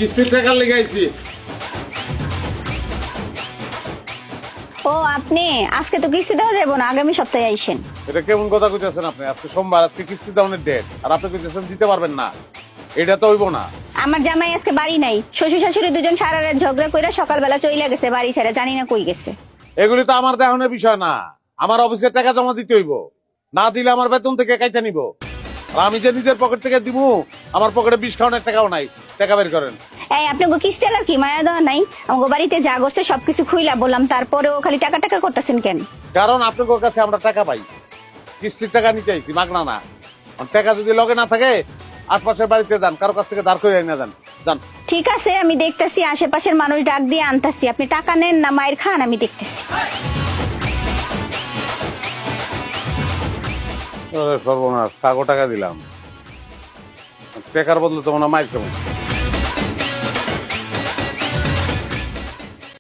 কিস্তির টাকা লেগে আইছি। ও আপনি আজকে তো কিস্তি দেওয়া যাবো না, আগামী সপ্তাহে আইসেন। এটা কেমন কথা কইতেছেন আপনি? আজকে সোমবার, আজকে কিস্তি দেওয়ার ডেট, আর আপনি কইতেছেন দিতে পারবেন না। এটা তো হইব না। আমার জামাই আজকে বাড়ি নাই, শ্বশুর শাশুড়ি দুজন সারা রাত ঝগড়া কইরা সকালবেলা চইলা গেছে বাড়ি ছেড়ে, জানি না কই গেছে। এগুলি তো আমার দেহনের বিষয় না। আমার অফিসের টাকা জমা দিতে হইব, না দিলে আমার বেতন থেকে কাইটা নিব। আর আমি যে নিজের পকেট থেকে দিমু, আমার পকেটে 20 খাওয়ানোর টাকাও নাই। টাকা বের করেন। এই আপনি গো কিস্তি আলার কি মায়া দেওয়া নাই? আমাকে বাড়িতে যা করছে সবকিছু খুইলা বললাম, তারপরেও খালি টাকা টাকা করতেছেন কেন? কারণ আপনাদের কাছে আমরা টাকা পাই, কিস্তির টাকা নিতে আইছি, মাগনা না। টাকা যদি লগে না থাকে আশপাশের বাড়িতে যান, কারো কাছ থেকে ধার করে আইনা যান। যান। ঠিক আছে, আমি দেখতেছি আশেপাশের মানুষ ডাক দিয়ে আনতাছি। আপনি টাকা নেন না মায়ের খান, আমি দেখতেছি। সর্বনাশ, কাগো টাকা দিলাম, টাকার বদলে তো মনে হয় মাইর খাবো।